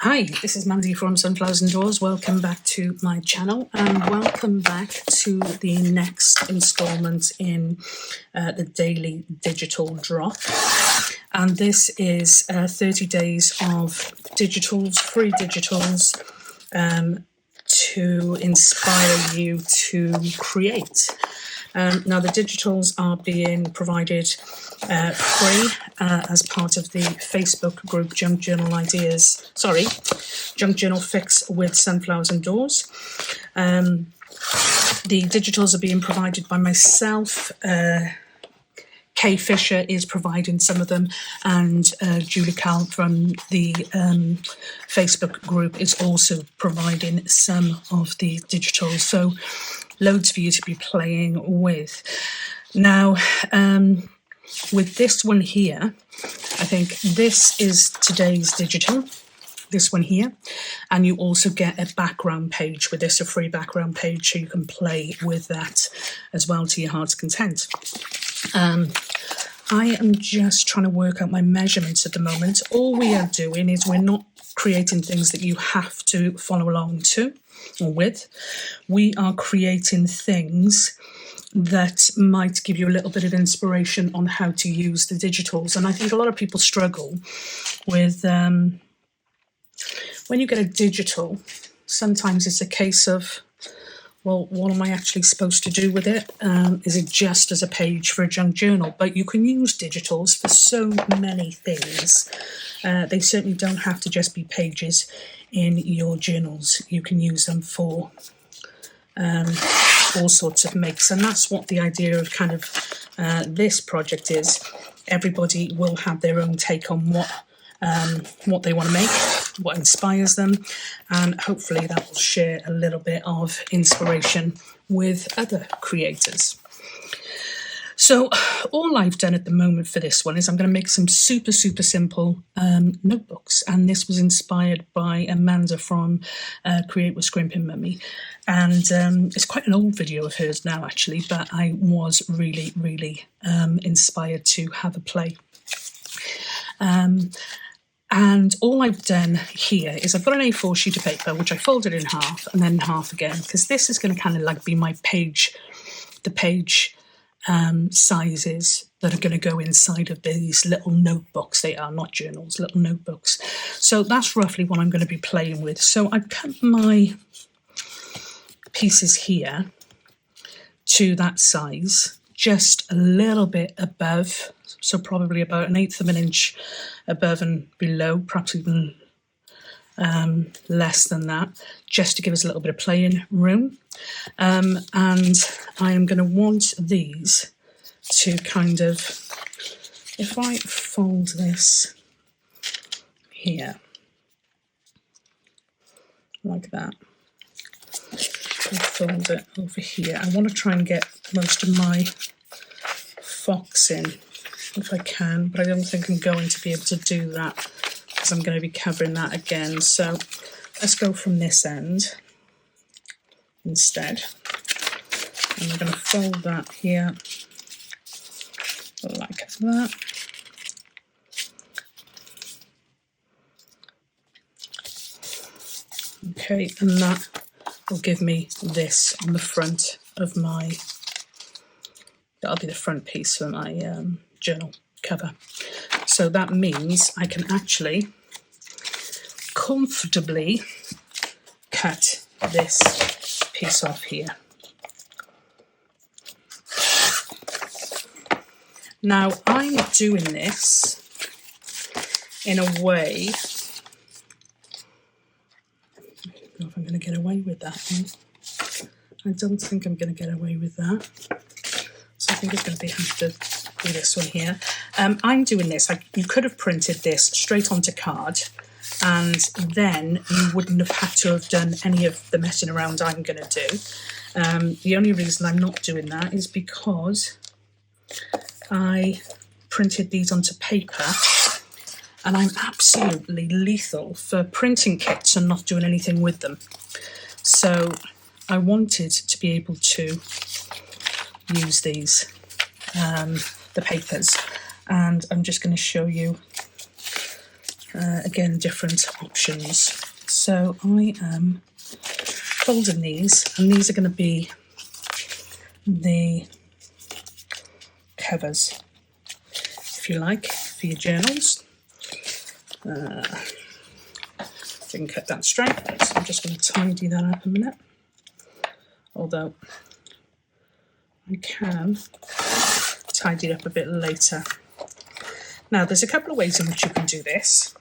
Hi, this is Mandy from Sunflowers and Doors. Welcome back to my channel and welcome back to the next installment in the daily digital drop. And this is 30 days of digitals, free digitals, to inspire you to create. Now the digitals are being provided free as part of the Facebook group Junk Journal Fix with Sunflowers and Doors. The digitals are being provided by myself. Kay Fisher is providing some of them, and Julie Cal from the Facebook group is also providing some of the digitals. So loads for you to be playing with. Now, with this one here, I think this is today's digital, this one here, and you also get a background page with this, a free background page, so you can play with that as well to your heart's content. I am just trying to work out my measurements at the moment. All we are doing is we're not creating things that you have to follow along to or with. We are creating things that might give you a little bit of inspiration on how to use the digitals. And I think a lot of people struggle with when you get a digital, sometimes it's a case of, well, what am I actually supposed to do with it? Is it just as a page for a junk journal? But you can use digitals for so many things. They certainly don't have to just be pages in your journals. You can use them for all sorts of makes, and that's what the idea of kind of this project is. Everybody will have their own take on what they want to make, what inspires them, and hopefully that will share a little bit of inspiration with other creators. So all I've done at the moment for this one is I'm going to make some super simple notebooks, and this was inspired by Amanda from Create with Scrimpingmommy, and it's quite an old video of hers now actually, but I was really inspired to have a play. And all I've done here is I've got an A4 sheet of paper which I folded in half and then in half again, because this is going to kind of like be my page, the page sizes that are going to go inside of these little notebooks. They are not journals, little notebooks. So that's roughly what I'm going to be playing with. So I've cut my pieces here to that size, just a little bit above, so probably about 1/8 of an inch above and below, perhaps even less than that, just to give us a little bit of playing room. And I am going to want these to kind of, if I fold this here, like that, and fold it over here, I want to try and get most of my fox in if I can, but I don't think I'm going to be able to do that because I'm going to be covering that again. So let's go from this end instead, and we're going to fold that here like that. Okay, and that will give me this on the front of my, that'll be the front piece for my journal cover. So that means I can actually comfortably cut this piece off here. Now I'm doing this in a way, I don't know if I'm going to get away with that one. I don't think I'm going to get away with that. So I think it's going to have to be this one here. I'm doing this, you could have printed this straight onto card, and then you wouldn't have had to have done any of the messing around I'm going to do. The only reason I'm not doing that is because I printed these onto paper, and I'm absolutely lethal for printing kits and not doing anything with them. So I wanted to be able to use these, the papers, and I'm just going to show you Again, different options. So I am folding these, and these are going to be the covers, if you like, for your journals. You can cut that straight, so I'm just going to tidy that up a minute, although I can tidy it up a bit later. Now, there's a couple of ways in which you can do this.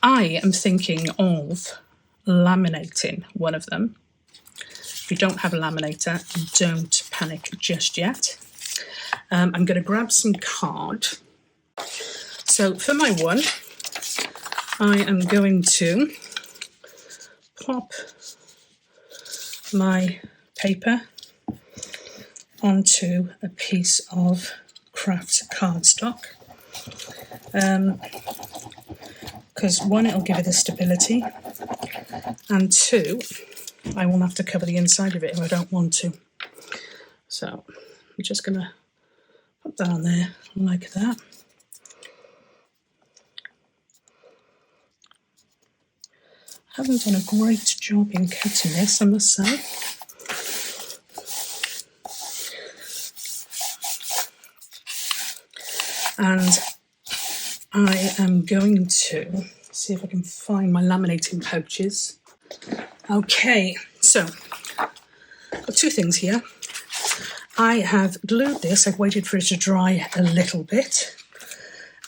I am thinking of laminating one of them. If you don't have a laminator, don't panic just yet. I'm going to grab some card. So for my one, I am going to pop my paper onto a piece of craft cardstock. Because one, it'll give it a stability, and two, I won't have to cover the inside of it if I don't want to. So I'm just going to put that on there like that. I haven't done a great job in cutting this, I must say. And I am going to see if I can find my laminating pouches. Okay, so I've got two things here. I have glued this, I've waited for it to dry a little bit,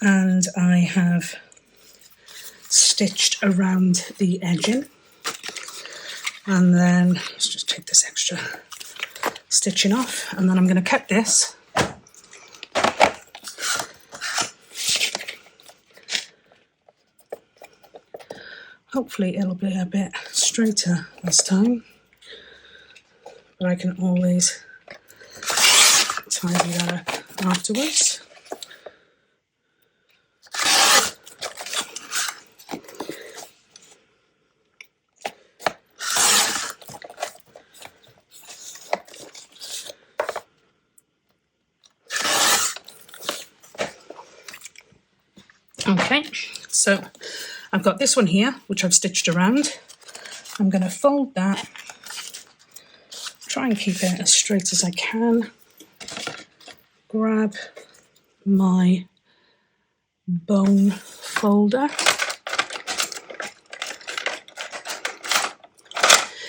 and I have stitched around the edging. And then let's just take this extra stitching off, and then I'm going to cut this. Hopefully it'll be a bit straighter this time, but I can always tidy that up afterwards. Okay, so I've got this one here, which I've stitched around. I'm going to fold that, try and keep it as straight as I can. Grab my bone folder.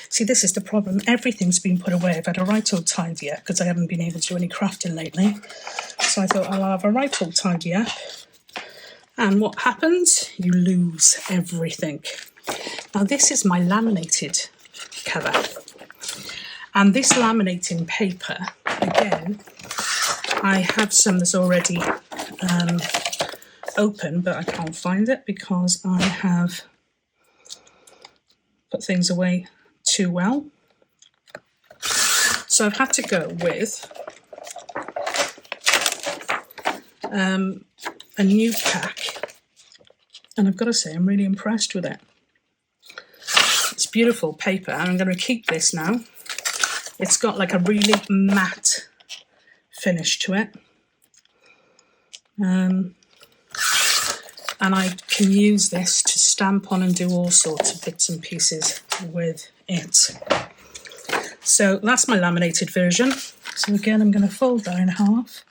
See, this is the problem. Everything's been put away. I've had a right old tidy up because I haven't been able to do any crafting lately. So I thought I'll have a right old tidy up. And what happens? You lose everything. Now, this is my laminated cover. And this laminating paper, again, I have some that's already open, but I can't find it because I have put things away too well. So I've had to go with a new pack, and I've got to say I'm really impressed with it. It's beautiful paper, and I'm going to keep this now. It's got like a really matte finish to it, and I can use this to stamp on and do all sorts of bits and pieces with it. So that's my laminated version. So again, I'm going to fold that in half,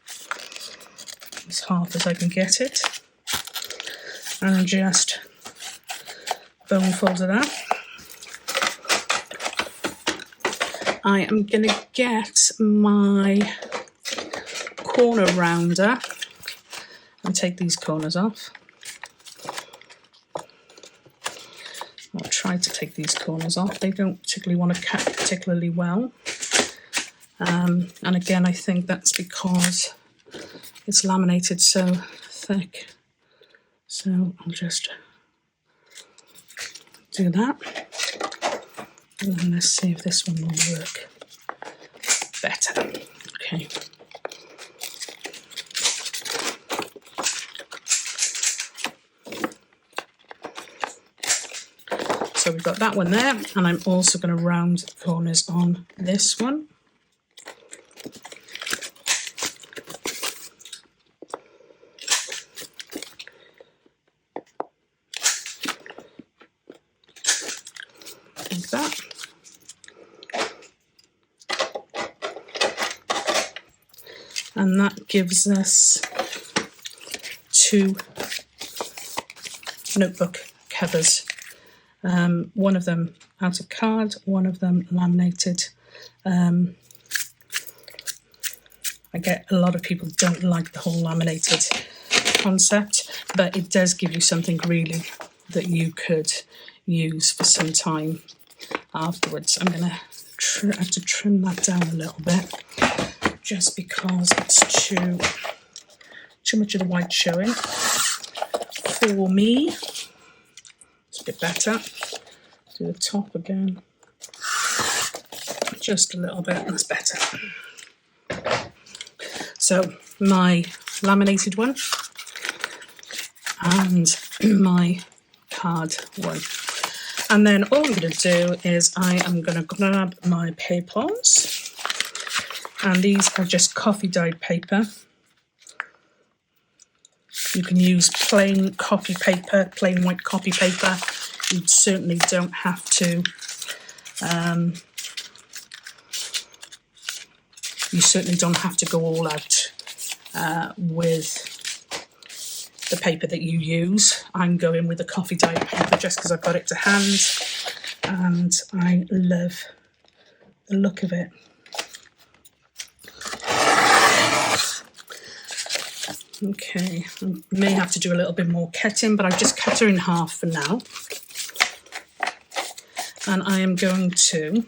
as half as I can get it, and just bone fold it up. I am going to get my corner rounder and take these corners off. I'll try to take these corners off. They don't particularly want to cut particularly well. And again, I think that's because it's laminated so thick. So I'll just do that. And then let's see if this one will work better. Okay. So we've got that one there, and I'm also going to round the corners on this one. that. And that gives us 2 notebook covers. One of them out of card, one of them laminated. I get a lot of people don't like the whole laminated concept, but it does give you something really that you could use for some time afterwards. I'm going to have to trim that down a little bit just because it's too much of the white showing for me. It's a bit better. Do the top again. Just a little bit, that's better. So my laminated one and my card one. And then all I'm going to do is I am going to grab my papers, and these are just coffee dyed paper. You can use plain copy paper, plain white copy paper. You certainly don't have to go all out with the paper that you use. I'm going with the coffee dyed paper just because I've got it to hand and I love the look of it. Okay, I may have to do a little bit more cutting, but I've just cut her in half for now. And I am going to,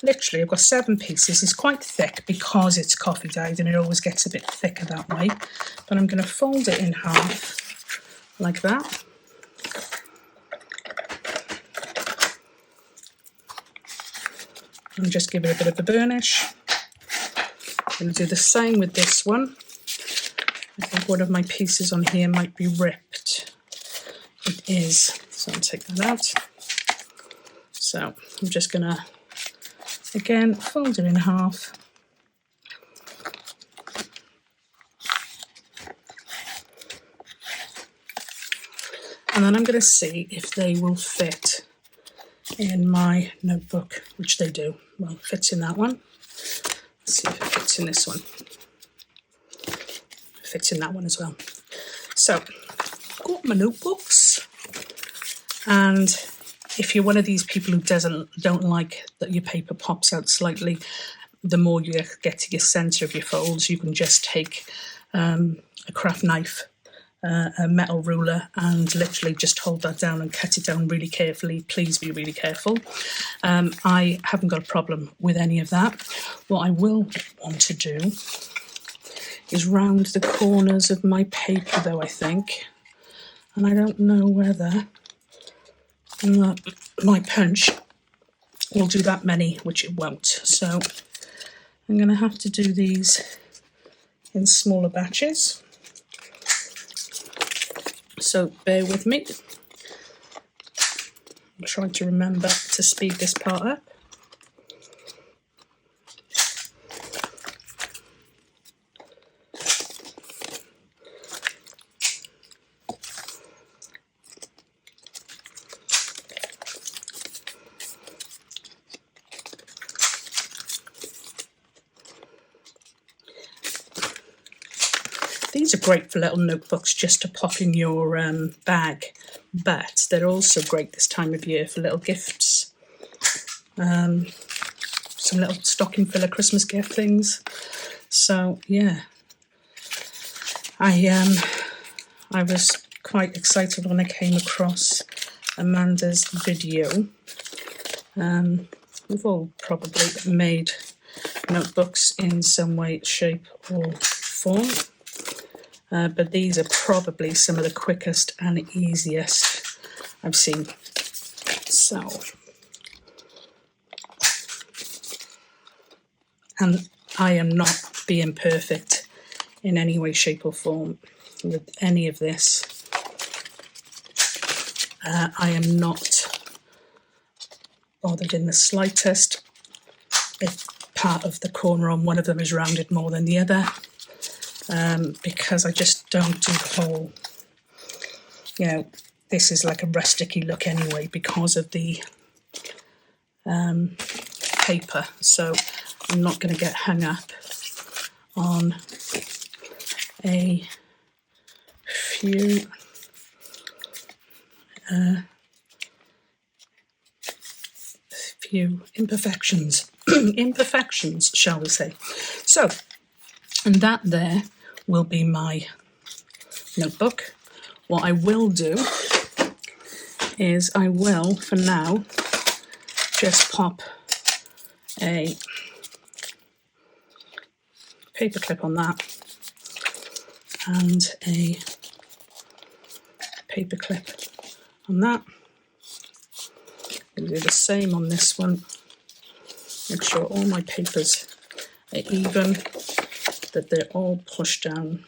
literally, I've got 7 pieces. It's quite thick because it's coffee dyed and it always gets a bit thicker that way. But I'm going to fold it in half like that. And just give it a bit of a burnish. I'm going to do the same with this one. I think one of my pieces on here might be ripped. It is, so I'll take that out. So I'm just going to, again, fold it in half. And then I'm going to see if they will fit in my notebook, which they do. Well, it fits in that one. Let's see if it fits in this one. Fits in that one as well. So I've got my notebooks, and if you're one of these people who don't like that your paper pops out slightly, the more you get to your centre of your folds, you can just take a craft knife, a metal ruler, and literally just hold that down and cut it down really carefully. Please be really careful. I haven't got a problem with any of that. What I will want to do is round the corners of my paper though, I think. And I don't know whether my punch will do that many, which it won't. So I'm going to have to do these in smaller batches. So bear with me. I'm trying to remember to speed this part up. These are great for little notebooks just to pop in your bag, but they're also great this time of year for little gifts. Some little stocking filler Christmas gift things. So yeah, I was quite excited when I came across Amanda's video. We've all probably made notebooks in some way, shape or form. But these are probably some of the quickest and easiest I've seen. So, and I am not being perfect in any way, shape or form with any of this. I am not bothered in the slightest if part of the corner on one of them is rounded more than the other. Because I just don't do the whole, this is like a rusticy look anyway because of the paper, so I'm not going to get hung up on a few imperfections, imperfections, shall we say. So, and that there will be my notebook. What I will do is I will, for now, just pop a paper clip on that and a paper clip on that. I'll do the same on this one. Make sure all my papers are even, that they're all pushed down.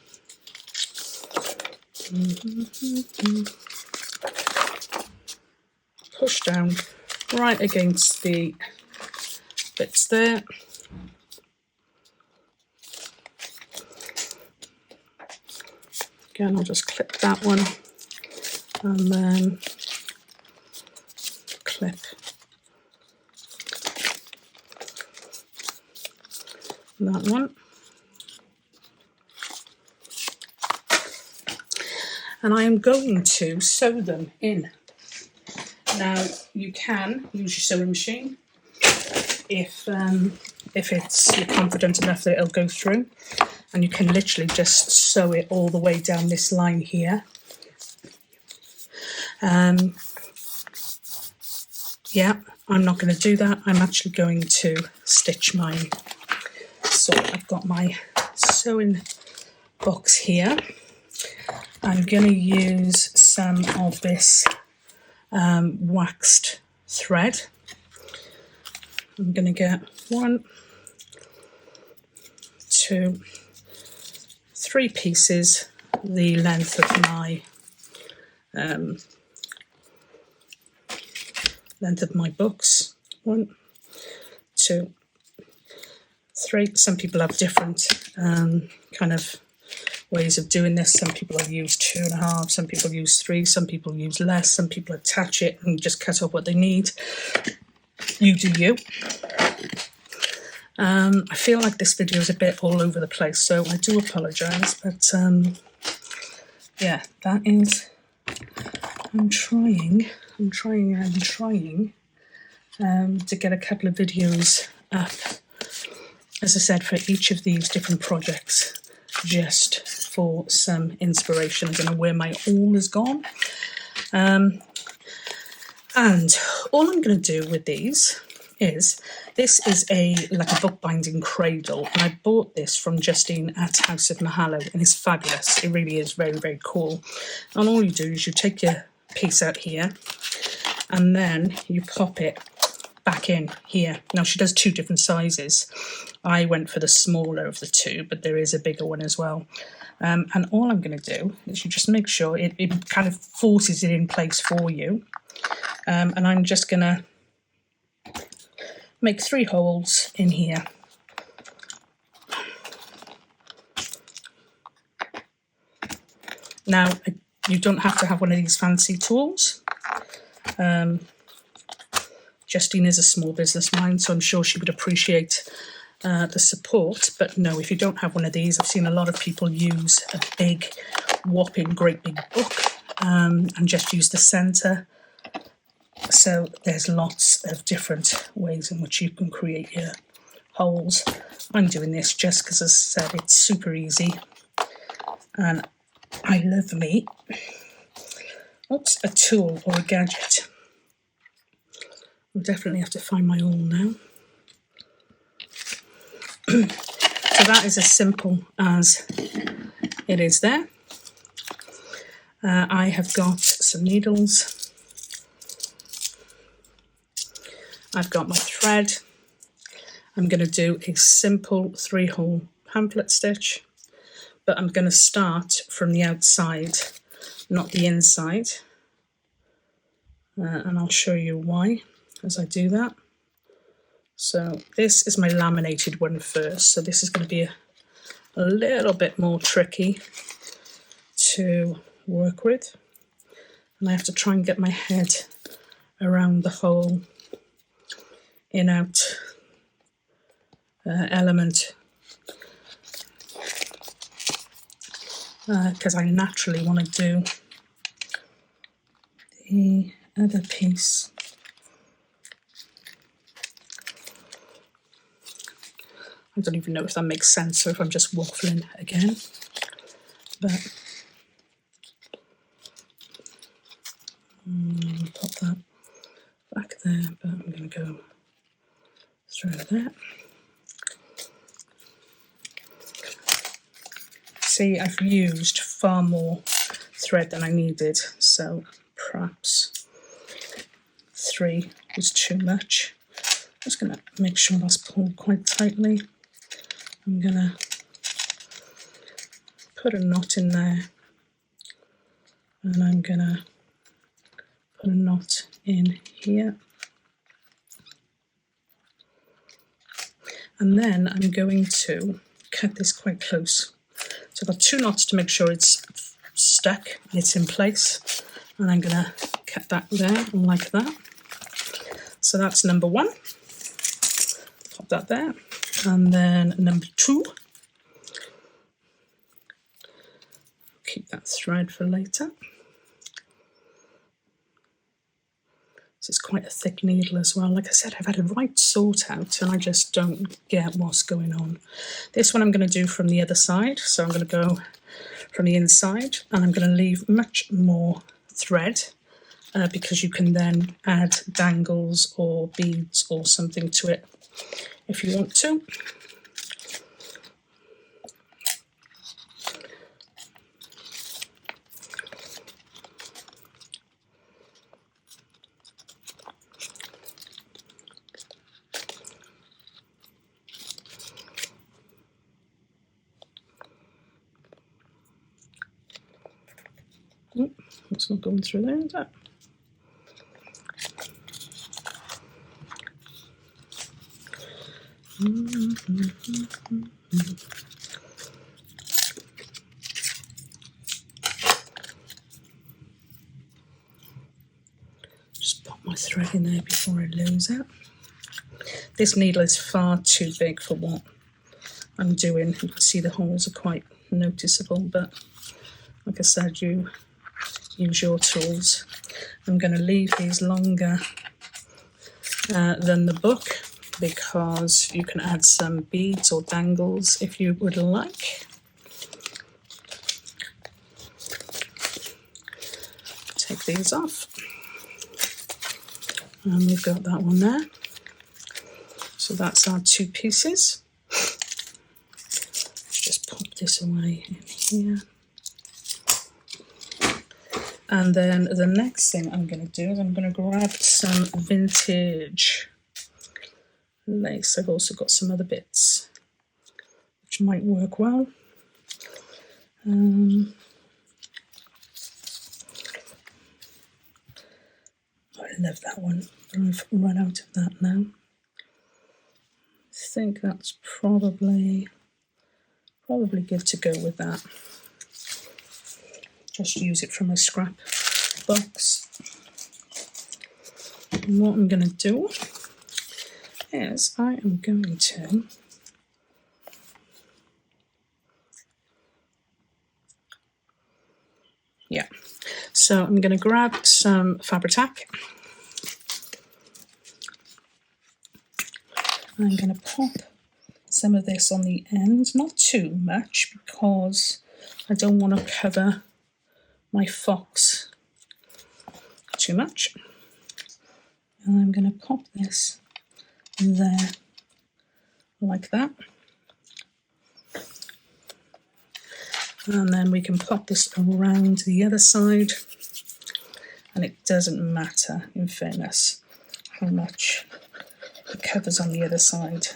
Push down right against the bits there. Again, I'll just clip that one and then clip that one. And I am going to sew them in. Now, you can use your sewing machine if you're confident enough that it'll go through, and you can literally just sew it all the way down this line here. Yeah, I'm not going to do that. I'm actually going to stitch mine. So I've got my sewing box here. I'm going to use some of this waxed thread. I'm going to get 1, 2, 3 pieces the length of my books. 1, 2, 3. Some people have different kind of ways of doing this. Some people have used 2.5, some people use 3, some people use less, some people attach it and just cut off what they need. You do you. I feel like this video is a bit all over the place, so I do apologise, but yeah, that is, I'm trying to get a couple of videos up, as I said, for each of these different projects, just for some inspiration. I don't know where my awl is gone. And all I'm going to do with these is, this is like a bookbinding cradle, and I bought this from Justine at House of Mahalo, and it's fabulous. It really is very, very cool. And all you do is you take your piece out here, and then you pop it back in here. Now, she does 2 different sizes. I went for the smaller of the 2, but there is a bigger one as well. And all I'm going to do is you just make sure it kind of forces it in place for you. And I'm just going to make 3 holes in here. Now, you don't have to have one of these fancy tools. Justine is a small business mind, so I'm sure she would appreciate the support. But no, if you don't have one of these, I've seen a lot of people use a big, whopping, great big book and just use the centre. So there's lots of different ways in which you can create your holes. I'm doing this just because, as I said, it's super easy. And I love me a tool or a gadget. I'll definitely have to find my awl now. So that is as simple as it is there. I have got some needles. I've got my thread. I'm going to do a simple 3-hole pamphlet stitch, but I'm going to start from the outside, not the inside. And I'll show you why as I do that. So this is my laminated one first. So this is going to be a little bit more tricky to work with. And I have to try and get my head around the whole in-out element, because I naturally want to do the other piece. I don't even know if that makes sense or if I'm just waffling again, but pop that back there, but I'm going to go through there. See, I've used far more thread than I needed, so perhaps 3 was too much. I'm just going to make sure that's pulled quite tightly. I'm going to put a knot in there, and I'm going to put a knot in here. And then I'm going to cut this quite close. So I've got 2 knots to make sure it's stuck and it's in place. And I'm going to cut that there like that. So that's number 1. Pop that there. And then number 2. Keep that thread for later. This is quite a thick needle as well. Like I said, I've had a right sort out and I just don't get what's going on. This one I'm going to do from the other side. So I'm going to go from the inside and I'm going to leave much more thread because you can then add dangles or beads or something to it if you want to. Oh, it's not going through there, is it? Just pop my thread in there before I lose it. This needle is far too big for what I'm doing. You can see the holes are quite noticeable, but like I said, you use your tools. I'm going to leave these longer than the book because you can add some beads or dangles if you would like. Take these off. And we've got that one there. So that's our 2 pieces. Let's just pop this away in here. And then the next thing I'm going to do is I'm going to grab some vintage lace. I've also got some other bits which might work well. I love that one, but I've run out of that now. I think that's probably good to go with that. Just use it from a scrap box. And what I'm going to do is I am going to so I'm going to grab some Fabri-Tac. I'm going to pop some of this on the end, not too much because I don't want to cover my fox too much. And I'm going to pop this there like that. And then we can pop this around the other side. And it doesn't matter, in fairness, how much it covers on the other side.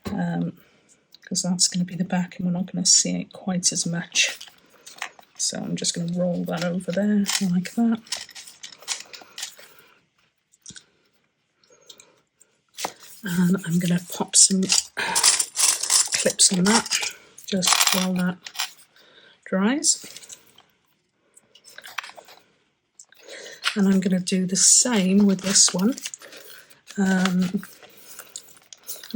Because that's going to be the back and we're not going to see it quite as much. So I'm just going to roll that over there like that. And I'm going to pop some clips on that just while that dries. And I'm going to do the same with this one. I'm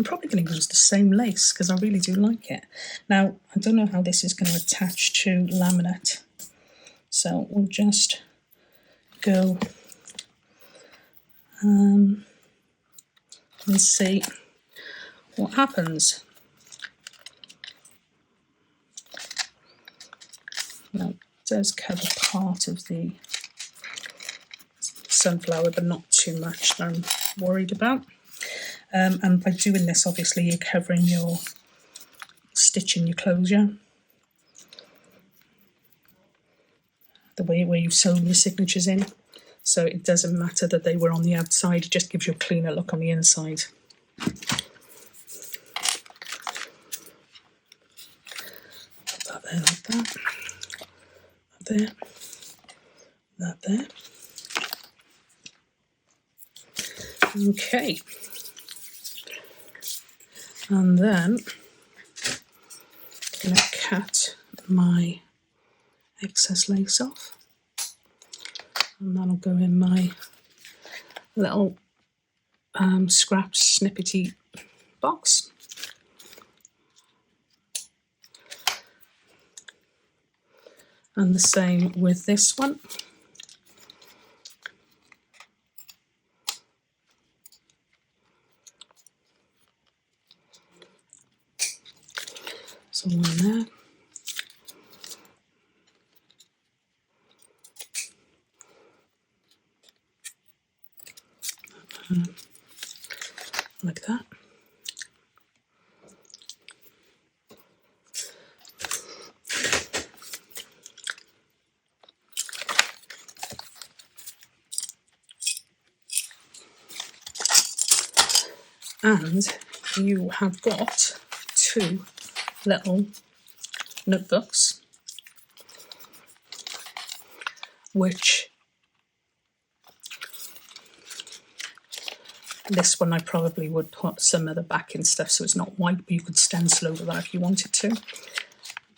probably going to use the same lace because I really do like it. Now, I don't know how this is going to attach to laminate, so we'll just go and see what happens. Now, it does cover part of the sunflower, but not too much that I'm worried about. And by doing this, obviously, you're covering your stitching your closure, the way where you've sewn your signatures in. So it doesn't matter that they were on the outside, it just gives you a cleaner look on the inside. Put that there like that. That there. That there. Okay. And then I'm going to cut my excess lace off, and that'll go in my little scrap snippety box. And the same with this one. So one there. Like that. And you have got two little notebooks, which this one I probably would put some of the backing stuff so it's not white, but you could stencil over that if you wanted to.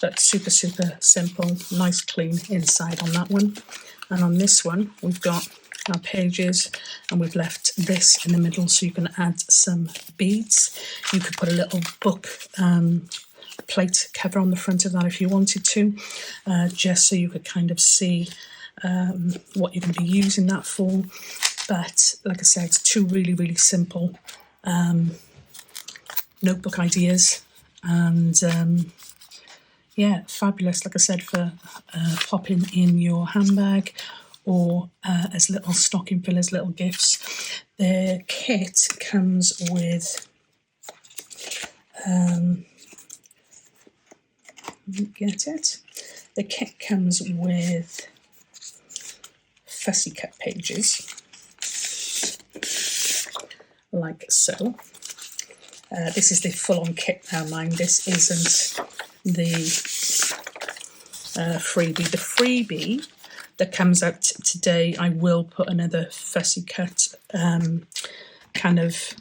But super, super simple, nice clean inside on that one. And on this one, we've got our pages, and we've left this in the middle so you can add some beads. You could put a little book plate cover on the front of that if you wanted to, just so you could kind of see what you're going to be using that for. But like I said, it's two really, really simple notebook ideas, and yeah, fabulous, like I said, for popping in your handbag or as little stocking fillers, little gifts. The kit comes with get it? The kit comes with fussy cut pages, like so. This is the full-on kit now, mind. This isn't the freebie. The freebie that comes out today, I will put another fussy cut kind of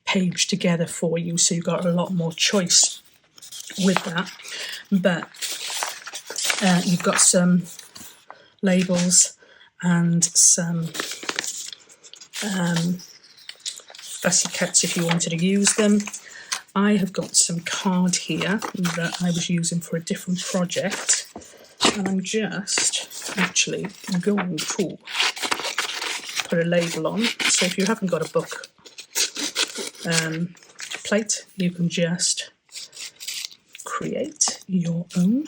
page together for you, so you've got a lot more choice with that. But you've got some labels and some fussy cuts if you wanted to use them. I have got some card here that I was using for a different project, and I'm just actually going to put a label on. So if you haven't got a book plate, you can just create your own.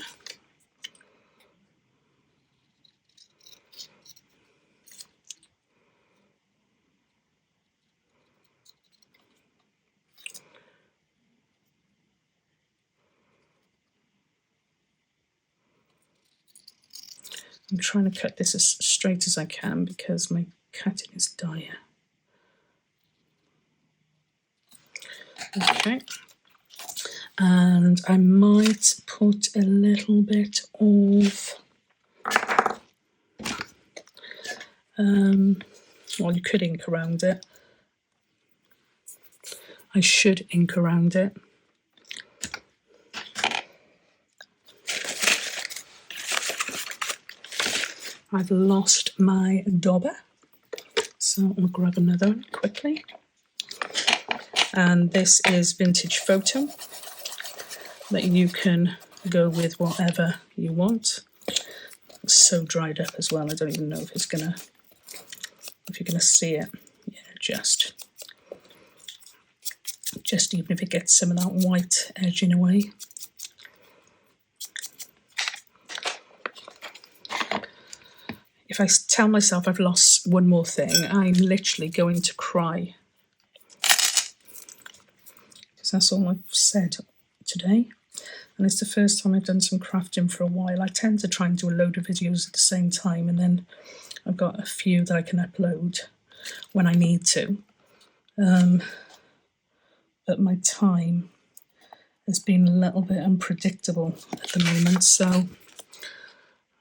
I'm trying to cut this as straight as I can because my cutting is dire. Okay. And I might put a little bit of, well, you could ink around it. I should ink around it. I've lost my dauber, So I'll grab another one quickly. And this is Vintage Photo, that you can go with whatever you want. It's so dried up as well, I don't even know if it's gonna, if you're gonna see it. Yeah, just even if it gets some of that white edging away. If I tell myself I've lost one more thing, I'm literally going to cry. Because that's all I've said today. And it's the first time I've done some crafting for a while. I tend to try and do a load of videos at the same time, and then I've got a few that I can upload when I need to. But my time has been a little bit unpredictable at the moment, so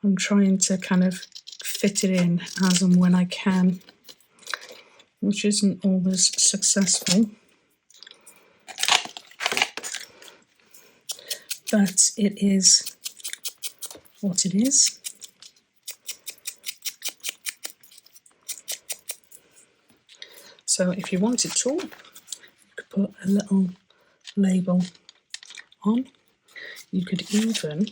I'm trying to kind of fit it in as and when I can, which isn't always successful. But it is what it is. So if you wanted to, you could put a little label on. You could even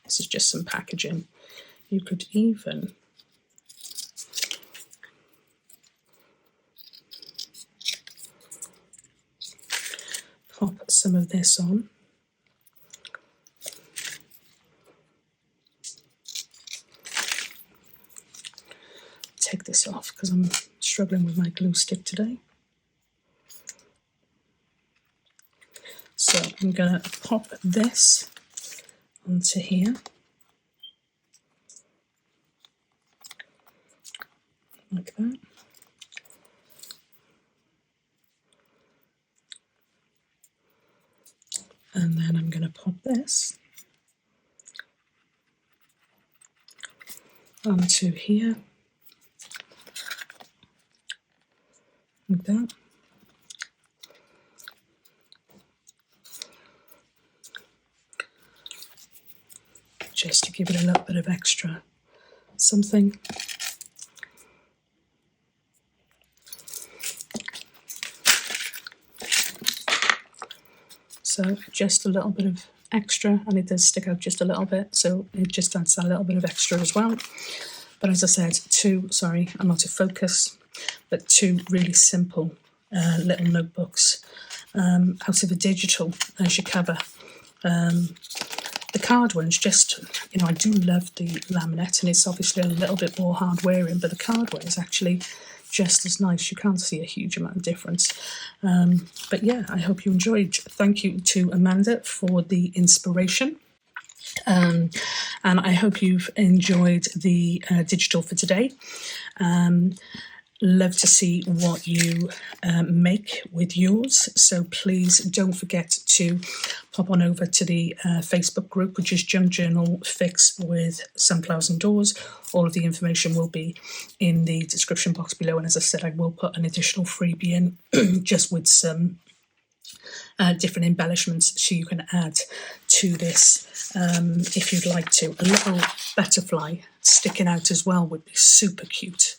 this is just some packaging. You could even pop some of this on. Take this off because I'm struggling with my glue stick today. So I'm going to pop this onto here. Like that. And then I'm going to pop this onto here. Like that. Just to give it a little bit of extra something. So just a little bit of extra, and it does stick out just a little bit, so it just adds a little bit of extra as well. But as I said, sorry, I'm out of focus, but two really simple little notebooks out of a digital as your cover. The card one's just, you know, I do love the laminate, and it's obviously a little bit more hard wearing, but the card one is actually just as nice. You can't see a huge amount of difference. But yeah, I hope you enjoyed. Thank you to Amanda for the inspiration. And I hope you've enjoyed the digital for today. Love to see what you make with yours, so please don't forget to pop on over to the Facebook group, which is Junk Journal Fix with Sunflowers and Doors. All of the information will be in the description box below, and as I said, I will put an additional freebie in just with some different embellishments so you can add to this if you'd like to. A little butterfly sticking out as well would be super cute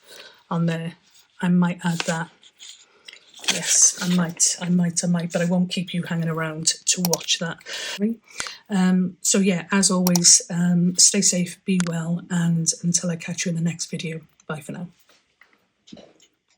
on there. I might add that. Yes, I might, but I won't keep you hanging around to watch that. So yeah, as always, stay safe, be well, and until I catch you in the next video, bye for now.